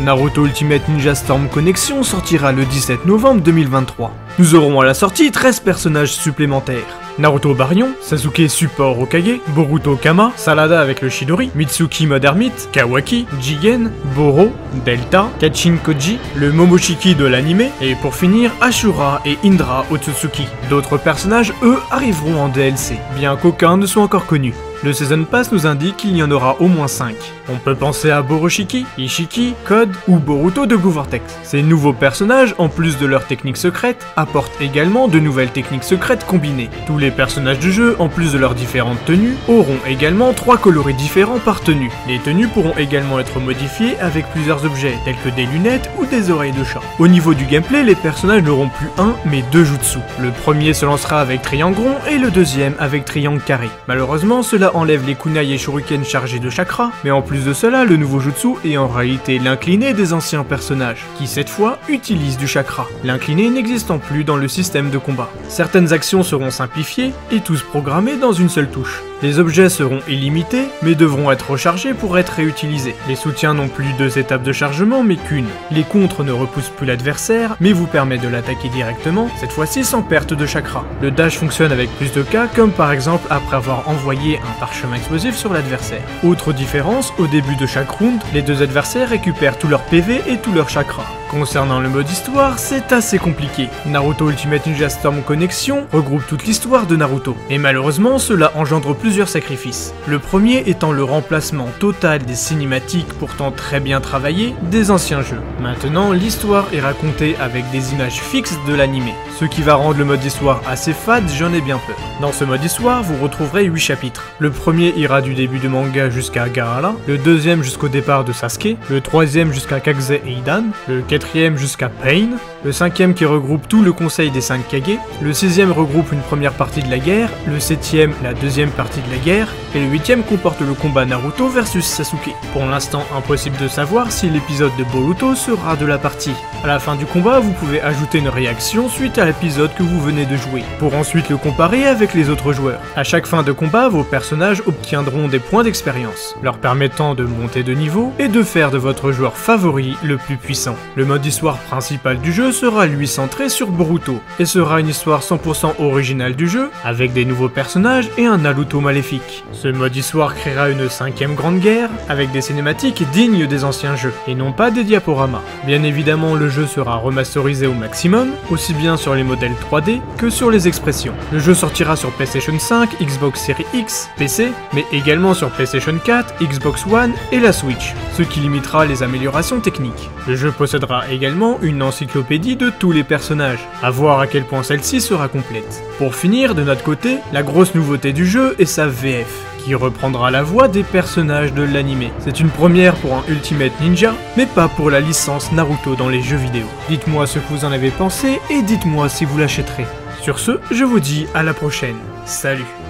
Naruto Ultimate Ninja Storm Connection sortira le 17 novembre 2023. Nous aurons à la sortie 13 personnages supplémentaires. Naruto Baryon, Sasuke Support Hokage, Boruto Kama, Salada avec le Chidori, Mitsuki mode ermite, Kawaki, Jigen, Boro, Delta, Kachin Koji, le Momoshiki de l'anime, et pour finir, Ashura et Indra Otsutsuki. D'autres personnages, eux, arriveront en DLC, bien qu'aucun ne soit encore connu. Le Season Pass nous indique qu'il y en aura au moins 5. On peut penser à Boroshiki, Ishiki, Code ou Boruto de Blue Vortex. Ces nouveaux personnages, en plus de leurs techniques secrètes, apportent également de nouvelles techniques secrètes combinées. Tous les personnages du jeu, en plus de leurs différentes tenues, auront également 3 coloris différents par tenue. Les tenues pourront également être modifiées avec plusieurs objets, tels que des lunettes ou des oreilles de chat. Au niveau du gameplay, les personnages n'auront plus un, mais 2 jutsu. Le premier se lancera avec triangle rond et le deuxième avec triangle carré. Malheureusement, cela enlève les kunai et shuriken chargés de chakra, mais en plus de cela, le nouveau jutsu est en réalité l'incliné des anciens personnages, qui cette fois utilisent du chakra, l'incliné n'existant plus dans le système de combat. Certaines actions seront simplifiées et tous programmés dans une seule touche. Les objets seront illimités, mais devront être rechargés pour être réutilisés. Les soutiens n'ont plus 2 étapes de chargement, mais qu'une. Les contres ne repoussent plus l'adversaire, mais vous permettent de l'attaquer directement, cette fois-ci sans perte de chakra. Le dash fonctionne avec plus de cas, comme par exemple après avoir envoyé un parchemin explosif sur l'adversaire. Autre différence, au début de chaque round, les 2 adversaires récupèrent tout leur PV et tout leur chakra. Concernant le mode histoire, c'est assez compliqué. Naruto Ultimate Ninja Storm Connection regroupe toute l'histoire de Naruto, et malheureusement cela engendre plusieurs sacrifices. Le premier étant le remplacement total des cinématiques pourtant très bien travaillées des anciens jeux. Maintenant, l'histoire est racontée avec des images fixes de l'anime, ce qui va rendre le mode histoire assez fade, j'en ai bien peur. Dans ce mode histoire, vous retrouverez 8 chapitres. Le premier ira du début de manga jusqu'à Gaara, le deuxième jusqu'au départ de Sasuke, le troisième jusqu'à Kaze et Hidan, le quatrième jusqu'à Pain, le cinquième qui regroupe tout le conseil des 5 Kage, le sixième regroupe une première partie de la guerre, le septième la deuxième partie de la guerre, et le huitième comporte le combat Naruto versus Sasuke. Pour l'instant, impossible de savoir si l'épisode de Boruto sera de la partie. À la fin du combat, vous pouvez ajouter une réaction suite à l'épisode que vous venez de jouer, pour ensuite le comparer avec les autres joueurs. À chaque fin de combat, vos personnages obtiendront des points d'expérience, leur permettant de monter de niveau et de faire de votre joueur favori le plus puissant. Le mode histoire principal du jeu sera lui centré sur Boruto, et sera une histoire 100% originale du jeu, avec des nouveaux personnages et un Naruto maléfique. Ce mode histoire créera une 5e grande guerre, avec des cinématiques dignes des anciens jeux, et non pas des diaporamas. Bien évidemment, le jeu sera remasterisé au maximum, aussi bien sur les modèles 3D que sur les expressions. Le jeu sortira sur PlayStation 5, Xbox Series X, PC, mais également sur PlayStation 4, Xbox One et la Switch, ce qui limitera les améliorations techniques. Le jeu possédera également une encyclopédie de tous les personnages, à voir à quel point celle-ci sera complète. Pour finir, de notre côté, la grosse nouveauté du jeu est sa VF, qui reprendra la voix des personnages de l'anime. C'est une première pour un Ultimate Ninja, mais pas pour la licence Naruto dans les jeux vidéo. Dites-moi ce que vous en avez pensé et dites-moi si vous l'achèterez. Sur ce, je vous dis à la prochaine. Salut!